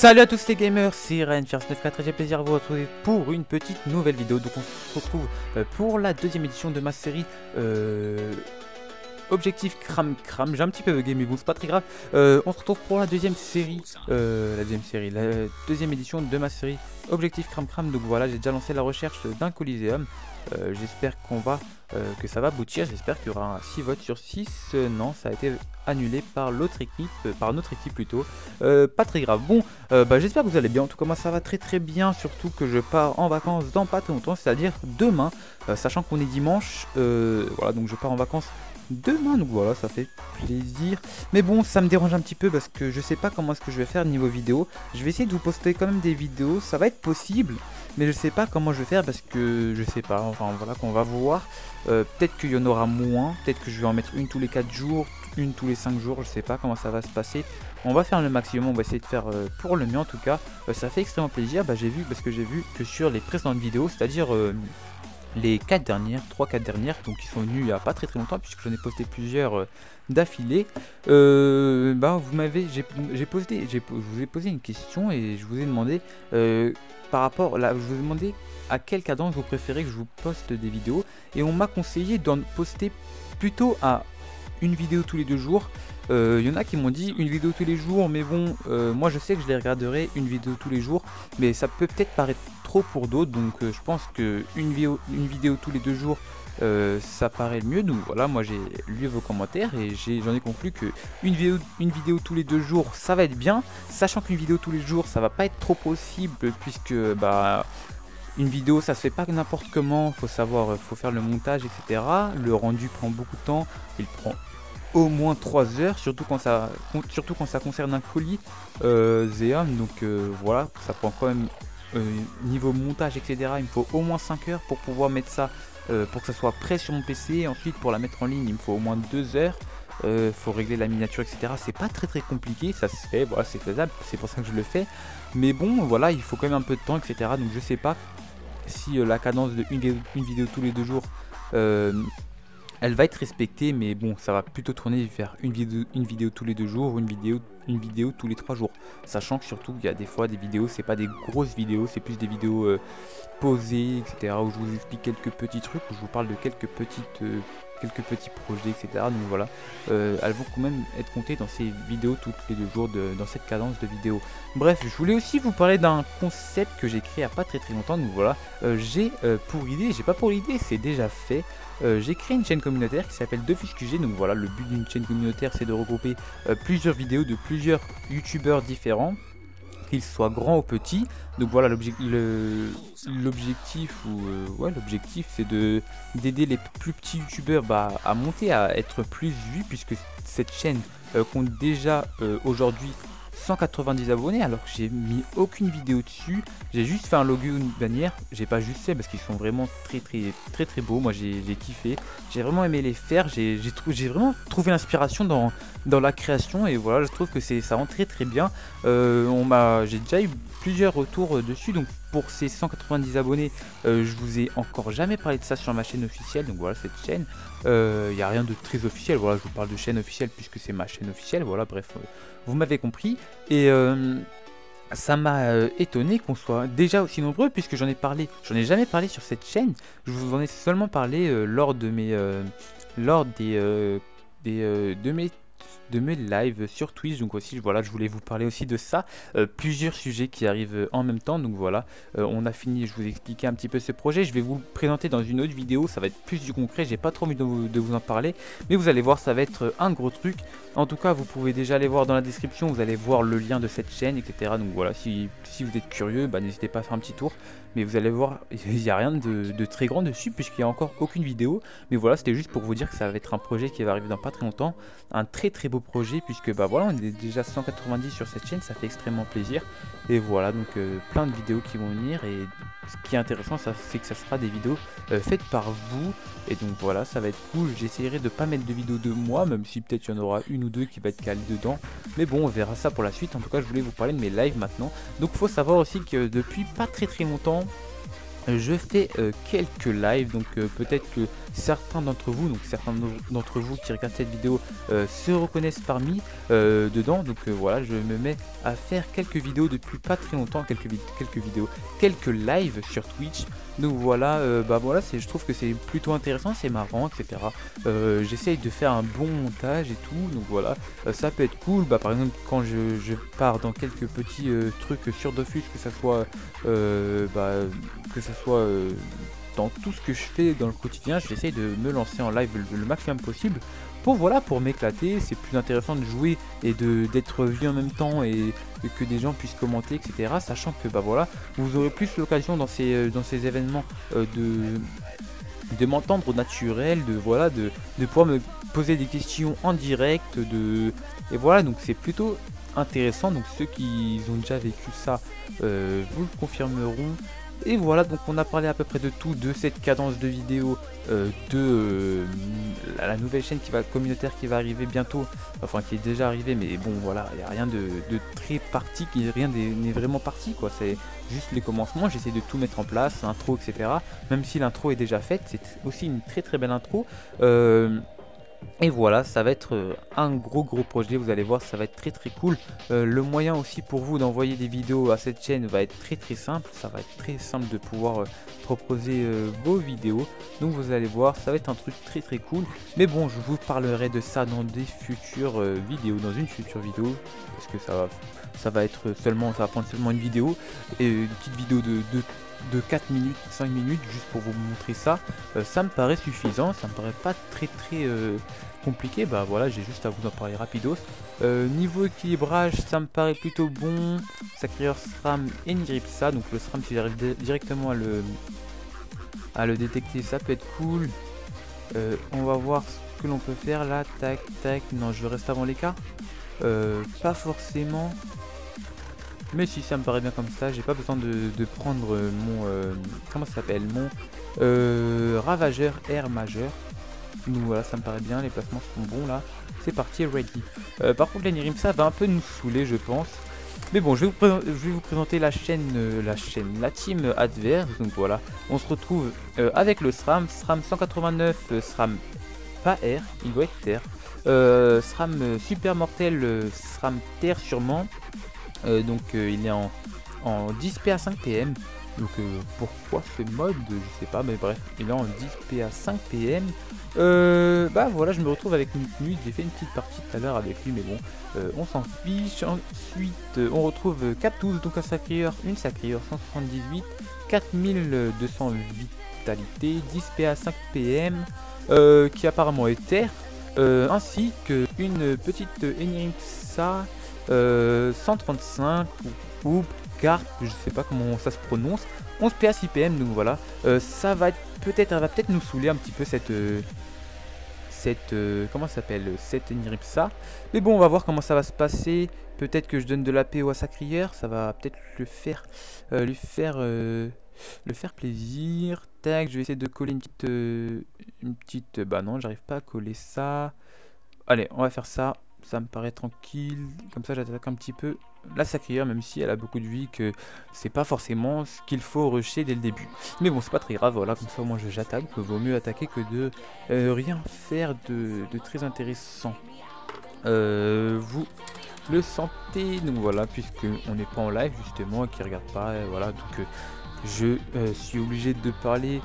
Salut à tous les gamers, c'est Ren94 et j'ai plaisir à vous retrouver pour une petite nouvelle vidéo. Donc on se retrouve pour la deuxième édition de ma série Objectif Cram Cram. J'ai un petit peu bugué mais bon c'est pas très grave. On se retrouve pour la deuxième édition de ma série Objectif Cram Cram. Donc voilà, j'ai déjà lancé la recherche d'un Coliseum. J'espère que ça va aboutir. J'espère qu'il y aura un 6 votes sur 6. Non, ça a été annulé par l'autre équipe, par notre équipe plutôt. Pas très grave. Bon, j'espère que vous allez bien. En tout cas, moi ça va très bien. Surtout que je pars en vacances dans pas très longtemps, c'est-à-dire demain. Sachant qu'on est dimanche. Voilà, donc je pars en vacances demain. Donc voilà, ça fait plaisir. Mais bon, ça me dérange un petit peu parce que je sais pas comment est-ce que je vais faire niveau vidéo. Je vais essayer de vous poster quand même des vidéos. Ça va être possible. Mais je sais pas comment je vais faire parce que je sais pas, enfin voilà qu'on va voir. Peut-être qu'il y en aura moins, peut-être que je vais en mettre une tous les 4 jours, une tous les 5 jours, je sais pas comment ça va se passer. On va faire le maximum, on va essayer de faire pour le mieux en tout cas. Ça fait extrêmement plaisir, j'ai vu que sur les précédentes vidéos, c'est-à-dire les 4 dernières, 3-4 dernières, donc qui sont venues il n'y a pas très longtemps puisque j'en ai posté plusieurs d'affilée. Je vous ai posé une question et je vous ai demandé par rapport là, je vous ai demandé à quelle cadence vous préférez que je vous poste des vidéos et on m'a conseillé d'en poster plutôt à une vidéo tous les 2 jours. Il y en a qui m'ont dit une vidéo tous les jours, mais bon, moi je sais que je les regarderai une vidéo tous les jours, mais ça peut peut-être paraître trop pour d'autres, donc je pense que une vidéo tous les 2 jours, ça paraît le mieux. Donc voilà, moi j'ai lu vos commentaires et j'en ai conclu que une vidéo tous les 2 jours, ça va être bien, sachant qu'une vidéo tous les jours, ça va pas être trop possible puisque une vidéo ça se fait pas n'importe comment, faut savoir, faut faire le montage, etc. Le rendu prend beaucoup de temps, il prend au moins 3 heures, surtout quand ça concerne un colis Xeon, donc voilà, ça prend quand même niveau montage, etc. il me faut au moins 5 heures pour pouvoir mettre ça, pour que ça soit prêt sur mon PC. Ensuite pour la mettre en ligne il me faut au moins 2 heures. Faut régler la miniature, etc. C'est pas très compliqué, ça se fait, voilà, c'est faisable, c'est pour ça que je le fais. Mais bon voilà, il faut quand même un peu de temps, etc. Donc je sais pas si la cadence de une vidéo tous les 2 jours elle va être respectée, mais bon, ça va plutôt tourner vers une vidéo tous les 2 jours ou une vidéo tous les 3 jours. Sachant que surtout, il y a des fois des vidéos, c'est pas des grosses vidéos, c'est plus des vidéos posées, etc. Où je vous explique quelques petits trucs, où je vous parle de quelques petits projets, etc. Donc voilà, elles vont quand même être comptées dans ces vidéos toutes les 2 jours, dans cette cadence de vidéo. Bref, je voulais aussi vous parler d'un concept que j'ai créé il n'y a pas très longtemps. Donc voilà, j'ai pas pour idée, c'est déjà fait. J'ai créé une chaîne communautaire qui s'appelle DeFusQG. Donc voilà, le but d'une chaîne communautaire c'est de regrouper plusieurs vidéos de plusieurs youtubeurs différents, qu'ils soient grands ou petits. Donc voilà, l'objectif c'est d'aider les plus petits youtubeurs à monter, à être plus vus, puisque cette chaîne compte déjà aujourd'hui 190 abonnés alors que j'ai mis aucune vidéo dessus. J'ai juste fait un logo, une bannière, j'ai pas juste fait parce qu'ils sont vraiment très beaux. Moi j'ai kiffé, j'ai vraiment aimé les faire, j'ai vraiment trouvé l'inspiration dans la création et voilà, je trouve que ça rend très bien. J'ai déjà eu plusieurs retours dessus. Donc pour ces 190 abonnés, je vous ai encore jamais parlé de ça sur ma chaîne officielle. Donc voilà, cette chaîne, il n'y a rien de très officiel. Voilà, je vous parle de chaîne officielle puisque c'est ma chaîne officielle. Voilà, bref, vous m'avez compris. Et ça m'a étonné qu'on soit déjà aussi nombreux, puisque j'en ai jamais parlé sur cette chaîne. Je vous en ai seulement parlé lors de mes lives sur Twitch. Donc aussi voilà, je voulais vous parler aussi de ça, plusieurs sujets qui arrivent en même temps. Donc voilà, on a fini, je vous ai expliqué un petit peu ce projet, je vais vous le présenter dans une autre vidéo, ça va être plus du concret, j'ai pas trop envie de vous en parler, mais vous allez voir, ça va être un gros truc. En tout cas vous pouvez déjà aller voir dans la description, vous allez voir le lien de cette chaîne, etc. Donc voilà, si vous êtes curieux, n'hésitez pas à faire un petit tour. Mais vous allez voir, il n'y a rien de très grand dessus puisqu'il n'y a encore aucune vidéo. Mais voilà, c'était juste pour vous dire que ça va être un projet qui va arriver dans pas très longtemps. Un très beau projet puisque voilà, on est déjà 190 sur cette chaîne, ça fait extrêmement plaisir. Et voilà, donc plein de vidéos qui vont venir. Et ce qui est intéressant, c'est que ça sera des vidéos faites par vous. Et donc voilà, ça va être cool. J'essaierai de pas mettre de vidéos de moi, même si peut-être il y en aura une ou deux qui va être calée dedans. Mais bon, on verra ça pour la suite. En tout cas, je voulais vous parler de mes lives maintenant. Donc faut savoir aussi que depuis pas très longtemps, je fais quelques lives, donc peut-être que certains d'entre vous, qui regardent cette vidéo se reconnaissent parmi dedans. Donc voilà, je me mets à faire quelques vidéos depuis pas très longtemps, quelques lives sur Twitch. Donc voilà, bah voilà, je trouve que c'est plutôt intéressant, c'est marrant, etc. J'essaye de faire un bon montage et tout, donc voilà, ça peut être cool. Bah par exemple, quand je pars dans quelques petits trucs sur Dofus, que ça soit dans tout ce que je fais dans le quotidien, j'essaye de me lancer en live le maximum possible pour m'éclater. C'est plus intéressant de jouer et d'être vu en même temps et que des gens puissent commenter, etc. Sachant que bah voilà, vous aurez plus l'occasion dans ces événements de m'entendre au naturel, de pouvoir me poser des questions en direct, et voilà, donc c'est plutôt intéressant. Donc ceux qui ont déjà vécu ça vous le confirmeront. Et voilà, donc on a parlé à peu près de tout, de cette cadence de vidéo, la nouvelle chaîne communautaire qui va arriver bientôt, enfin qui est déjà arrivée, mais bon voilà, il n'y a rien de très parti, rien n'est vraiment parti quoi, c'est juste les commencements. J'essaie de tout mettre en place, intro, etc. Même si l'intro est déjà faite, c'est aussi une très très belle intro. Et voilà, ça va être un gros projet, vous allez voir, ça va être très très cool. Le moyen aussi pour vous d'envoyer des vidéos à cette chaîne va être très simple. Ça va être très simple de pouvoir proposer vos vidéos. Donc vous allez voir, ça va être un truc très cool. Mais bon, je vous parlerai de ça dans des futures vidéos, dans une future vidéo. Parce que ça va prendre seulement une vidéo. Et une petite vidéo de 4 minutes, 5 minutes, juste pour vous montrer ça. Ça me paraît suffisant, ça me paraît pas très compliqué. Bah voilà, j'ai juste à vous en parler rapidos. Niveau équilibrage, ça me paraît plutôt bon. Sacrieur SRAM et Niripsa, donc le SRAM si j'arrive directement à le détecter, ça peut être cool. On va voir ce que l'on peut faire là, tac, non je reste avant l'écart. Pas forcément. Mais si ça me paraît bien comme ça, j'ai pas besoin de prendre mon comment ça s'appelle, mon ravageur R majeur. Donc voilà, ça me paraît bien, les placements sont bons là. C'est parti, ready. Par contre, l'Enirimsa va un peu nous saouler, je pense. Mais bon, je vais vous présenter la team adverse. Donc voilà, on se retrouve avec le SRAM 189, SRAM pas R, il doit être terre. SRAM super mortel, SRAM terre sûrement. Donc il est en 10p à 5 pm. Donc pourquoi ce mode, je sais pas, mais bref, il est en 10p à 5 pm. Bah voilà, je me retrouve avec Nut. J'ai fait une petite partie tout à l'heure avec lui, mais bon, on s'en fiche. Ensuite, on retrouve Captus, donc un sacrieur, une sacrieur 178, 4200 vitalité, 10p à 5 pm, qui apparemment est terre, ainsi qu'une petite Eniripsa 135 ou Carp, je sais pas comment ça se prononce, 11 PA 6 PM. Donc voilà, elle va peut-être nous saouler un petit peu cette comment ça s'appelle, cette Eniripsa. Mais bon, on va voir comment ça va se passer. Peut-être que je donne de la PO à Sacrieur, ça va peut-être lui faire plaisir. Tac, je vais essayer de coller une petite bah non, j'arrive pas à coller ça. Allez, on va faire ça. Ça me paraît tranquille, comme ça j'attaque un petit peu la sacrière, même si elle a beaucoup de vie, que c'est pas forcément ce qu'il faut rusher dès le début. Mais bon, c'est pas très grave, voilà, comme ça moi j'attaque, vaut mieux attaquer que de rien faire de très intéressant. Vous le sentez, donc voilà, puisque on n'est pas en live justement, et qui regarde pas, voilà, donc je suis obligé de parler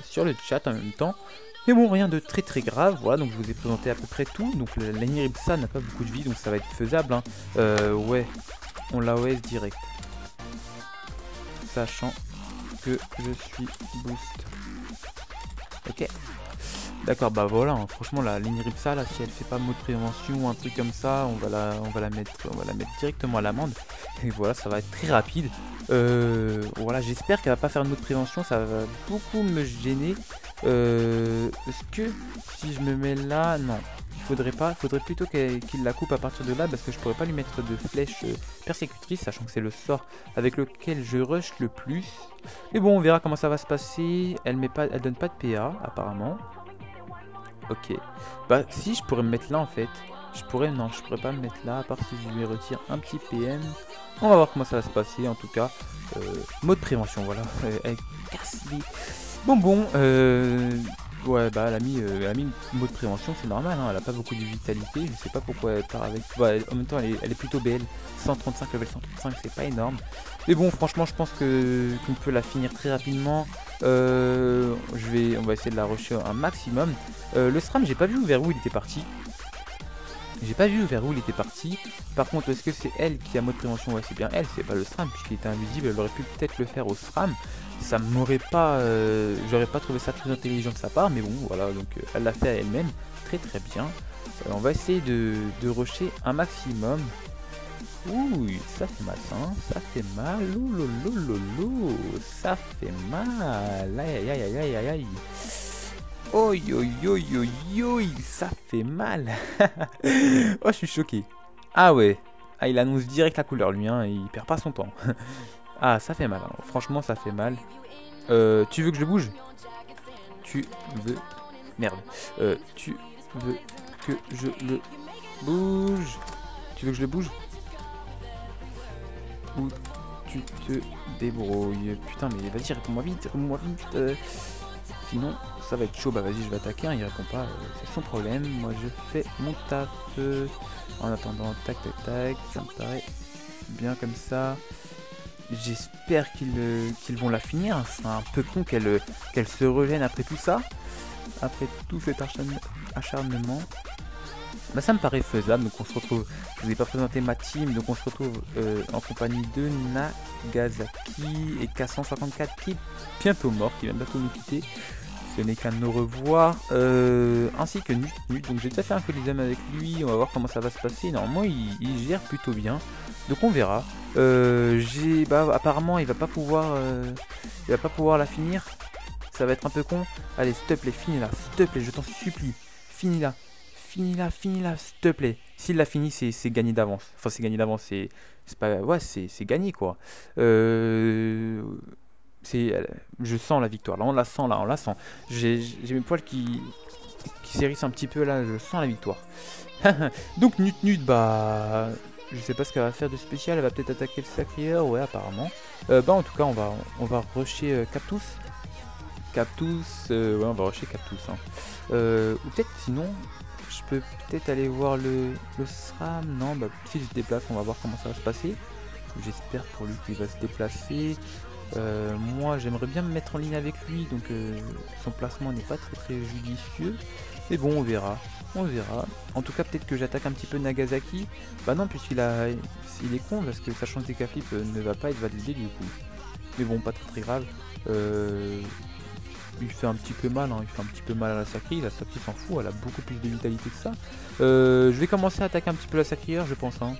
sur le chat en même temps. Mais bon, rien de très grave, voilà, donc je vous ai présenté à peu près tout. Donc l'Eniripsa n'a pas beaucoup de vie, donc ça va être faisable, hein. Ouais, on l'a OS direct. Sachant que je suis boost. Ok. D'accord, bah voilà, hein, franchement la l'Eniripsa là, si elle fait pas mot de prévention ou un truc comme ça, on va la mettre directement à l'amende. Et voilà, ça va être très rapide. Voilà, j'espère qu'elle va pas faire une mot de prévention, ça va beaucoup me gêner. Est-ce que si je me mets là, non, il faudrait plutôt qu'il la coupe à partir de là, parce que je pourrais pas lui mettre de flèche persécutrice, sachant que c'est le sort avec lequel je rush le plus. Mais bon, on verra comment ça va se passer. Elle donne pas de PA apparemment. Ok, bah si, je pourrais me mettre là en fait. Non, je pourrais pas me mettre là, à part si je lui retire un petit PM. On va voir comment ça va se passer en tout cas. Mode prévention, voilà. Elle casse les bonbons. Ouais, bah elle a mis mode prévention, c'est normal, hein, elle a pas beaucoup de vitalité, je sais pas pourquoi elle part avec. Bah, en même temps, elle est plutôt belle. 135, level 135, c'est pas énorme. Mais bon, franchement, je pense qu'on peut la finir très rapidement. On va essayer de la rusher un maximum. Le SRAM, j'ai pas vu vers où il était parti. Par contre, est-ce que c'est elle qui a mode prévention? Ouais, c'est bien elle, c'est pas le SRAM, puisqu'il était invisible. Elle aurait pu peut-être le faire au SRAM. Ça m'aurait pas. J'aurais pas trouvé ça très intelligent de sa part, mais bon, voilà, donc elle l'a fait à elle-même. Très très bien. On va essayer de rusher un maximum. Ouh, ça fait mal, ça, hein, ça fait mal. Ouh, ça fait mal. Aïe, aïe, aïe, aïe, aïe, aïe. Oi, oi, oi, oi, oi, ça fait mal. Oh, je suis choqué. Ah ouais. Ah, il annonce direct la couleur, lui, hein, il perd pas son temps. Ah, ça fait mal, hein. Franchement, ça fait mal. Tu veux que je bouge? Tu veux... Merde. Tu veux que je le bouge? Tu veux que je le bouge? Ou tu te débrouilles? Putain, mais vas-y, réponds-moi vite, sinon, ça va être chaud. Bah vas-y, je vais attaquer, hein, il répond pas, c'est son problème. Moi, je fais mon taf. En attendant, tac, tac, tac, ça me paraît bien comme ça. J'espère qu'ils vont la finir. C'est un peu con qu'elle se revienne après tout ça. Après tout cet acharnement. Bah ça me paraît faisable. Donc on se retrouve. Je vous ai pas présenté ma team. Donc on se retrouve en compagnie de Nagasaki et K154 qui est bientôt mort, qui vient bientôt nous quitter. Ce n'est qu'un au revoir. Ainsi que Nut. Donc j'ai déjà fait un coliseum avec lui. On va voir comment ça va se passer. Normalement il gère plutôt bien. Donc on verra. Apparemment il va pas pouvoir la finir. Ça va être un peu con. Allez, s'il te plaît, finis-la. S'il te plaît, je t'en supplie. Finis-la. Finis-la, s'il te plaît. S'il l'a fini, c'est gagné d'avance. Enfin, c'est gagné d'avance, c'est pas... Ouais, c'est gagné, quoi. Je sens la victoire. Là, on la sent. J'ai mes poils qui s'hérissent un petit peu, là. Je sens la victoire. Donc, Nut, bah... Je sais pas ce qu'elle va faire de spécial. Elle va peut-être attaquer le sacrieur. Ouais, apparemment. En tout cas, on va rusher Cactus. Ouais, on va rusher Cactus. Hein. Ou peut-être, sinon... Je peux peut-être aller voir le SRAM. Non, bah si je se déplace, on va voir comment ça va se passer. J'espère pour lui qu'il va se déplacer. Moi, j'aimerais bien me mettre en ligne avec lui, donc son placement n'est pas très judicieux. Mais bon, on verra. En tout cas, peut-être que j'attaque un petit peu Nagasaki. Bah non, puisqu'il est con, parce que sa chance d'écaflip ne va pas être validée du coup. Mais bon, pas très grave. Il fait un petit peu mal, hein. Il fait un petit peu mal à la Sacri. La Sacri s'en fout, elle a beaucoup plus de vitalité que ça. Je vais commencer à attaquer un petit peu la Sacrieur, je pense. Hein.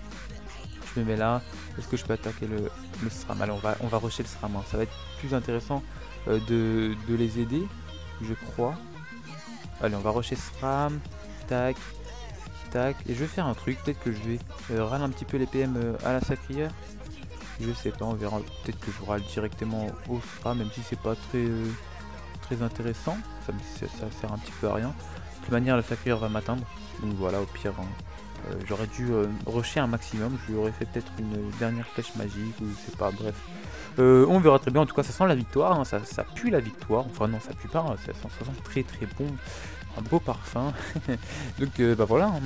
Je me mets là. Est-ce que je peux attaquer le SRAM? Allez, on va rusher le SRAM. Hein. Ça va être plus intéressant de les aider, je crois. Allez, on va rusher SRAM. Tac, tac. Et je vais faire un truc. Peut-être que je vais râler un petit peu les PM à la Sacrieur. Je sais pas, on verra. Peut-être que je râle directement au SRAM, même si c'est pas très intéressant, ça sert un petit peu à rien. De toute manière, le sacrieur va m'atteindre, donc voilà, au pire, hein, j'aurais dû rusher un maximum, je lui aurais fait peut-être une dernière flèche magique, ou je sais pas, bref. On verra très bien, en tout cas, ça sent la victoire, hein, ça pue la victoire, enfin non, ça pue pas, hein, ça sent très bon, un beau parfum. Donc bah voilà. Hein.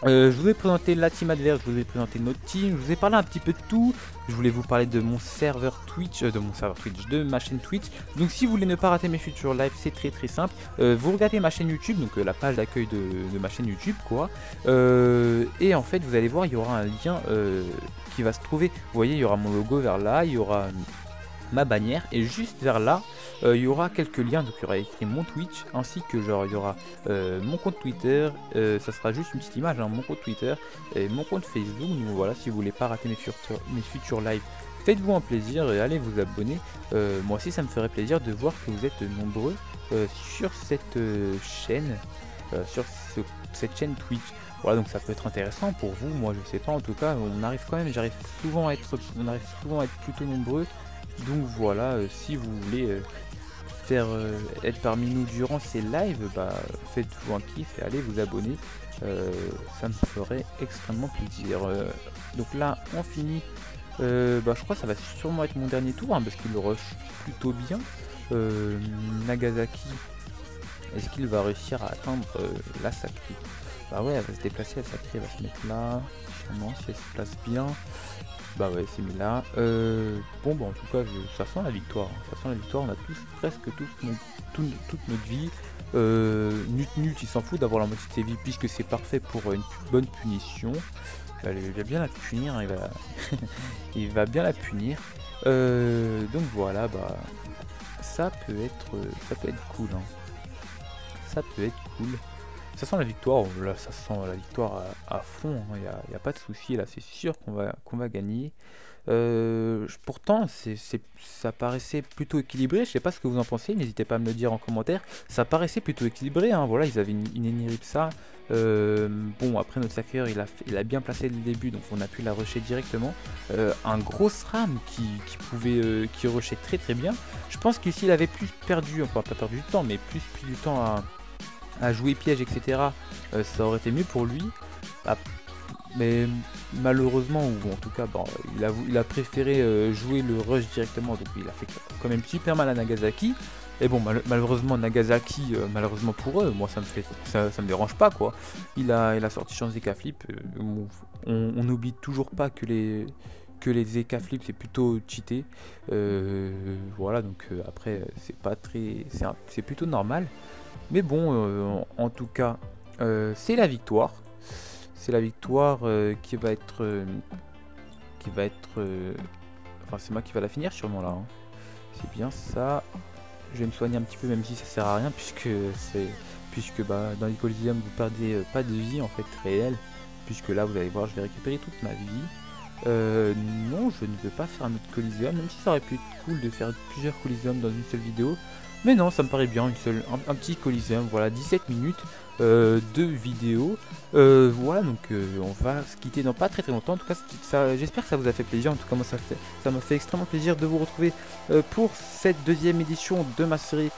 Je vous ai présenté la team adverse, je vous ai présenté notre team, je vous ai parlé un petit peu de tout. Je voulais vous parler de mon serveur Twitch, de ma chaîne Twitch. Donc si vous voulez ne pas rater mes futurs lives, c'est très simple. Vous regardez ma chaîne YouTube, donc la page d'accueil de ma chaîne YouTube, quoi. Et en fait, vous allez voir, il y aura un lien qui va se trouver. Vous voyez, il y aura mon logo vers là, il y aura ma bannière, et juste vers là, il y aura quelques liens. Donc il y aura écrit mon Twitch, ainsi que genre il y aura mon compte Twitter, ça sera juste une petite image, hein, mon compte Twitter et mon compte Facebook. Donc voilà, si vous voulez pas rater mes futurs lives, faites-vous un plaisir et allez vous abonner. Moi aussi ça me ferait plaisir de voir que vous êtes nombreux sur cette chaîne, cette chaîne Twitch. Voilà, donc ça peut être intéressant pour vous. Moi je sais pas, en tout cas j'arrive souvent à être plutôt nombreux. Donc voilà, si vous voulez être parmi nous durant ces lives, bah faites-vous un kiff et allez vous abonner, ça me ferait extrêmement plaisir. Donc là on finit Bah, je crois que ça va sûrement être mon dernier tour, hein, parce qu'il rush plutôt bien. Nagasaki, est-ce qu'il va réussir à atteindre la Sacrée? Bah ouais, elle va se déplacer, la Sacrée, elle va se mettre là. Sûrement, si elle se place bien. Bah ouais, c'est mis là. Bon, bah en tout cas, ça sent la victoire. Hein. Ça sent la victoire, on a tous, presque tous, toute notre vie. Nut, il s'en fout d'avoir la moitié de ses vies, puisque c'est parfait pour une bonne punition. Bah, il va bien la punir, hein, il va, il va bien la punir. Donc voilà, bah ça peut être cool. Hein. Ça peut être cool. Ça sent la victoire, là ça sent la victoire à fond, il n'y a pas de souci, là c'est sûr qu'on va gagner. Pourtant, ça paraissait plutôt équilibré, je sais pas ce que vous en pensez, n'hésitez pas à me le dire en commentaire. Ça paraissait plutôt équilibré, hein. Voilà, ils avaient une Eniripsa. Bon, après notre Sacker, il a bien placé le début, donc on a pu la rusher directement. Un gros SRAM qui rushait très très bien. Je pense que s'il avait plus perdu, enfin pas perdu du temps, mais plus pris du temps à jouer piège, etc., ça aurait été mieux pour lui. Ah, mais malheureusement, ou en tout cas, bon, il a préféré jouer le rush directement, donc il a fait quand même super mal à Nagasaki. Et bon, malheureusement, Nagasaki, malheureusement pour eux, moi ça me dérange pas, quoi. Il a sorti chance Zeka Flip. On n'oublie toujours pas que les Zeka Flip c'est plutôt cheaté. Voilà, donc après, c'est pas très. C'est plutôt normal. Mais bon, en tout cas, c'est la victoire. C'est la victoire qui va être... enfin, c'est moi qui va la finir sûrement là. Hein. C'est bien ça. Je vais me soigner un petit peu, même si ça sert à rien, puisque bah, dans les Coliseum, vous perdez pas de vie en fait réelle. Puisque là, vous allez voir, je vais récupérer toute ma vie. Non, je ne veux pas faire un autre Coliseum, même si ça aurait pu être cool de faire plusieurs Coliseum dans une seule vidéo. Mais non, ça me paraît bien, un petit Coliseum, voilà, 17 minutes de vidéo. Voilà, donc on va se quitter dans pas très longtemps. En tout cas, j'espère que ça vous a fait plaisir. En tout cas, moi, ça m'a fait extrêmement plaisir de vous retrouver pour cette deuxième édition de ma série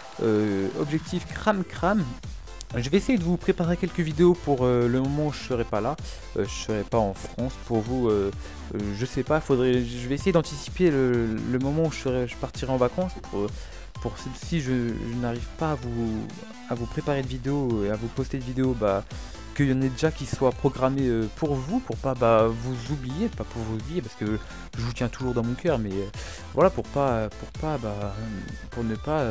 Objectif Cram Cram. Je vais essayer de vous préparer quelques vidéos pour le moment où je serai pas là, je serai pas en France. Pour vous, je sais pas, je vais essayer d'anticiper le moment où je partirai en vacances si je n'arrive pas à vous préparer de vidéos et à vous poster de vidéos, bah, qu'il y en ait déjà qui soient programmés pour vous, pour pas vous oublier, pas pour vous oublier, parce que je vous tiens toujours dans mon cœur, mais voilà, pour ne pas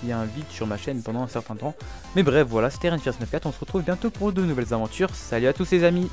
qu'il y ait un vide sur ma chaîne pendant un certain temps. Mais bref, voilà, c'était Renfiers 94, on se retrouve bientôt pour de nouvelles aventures. Salut à tous les amis!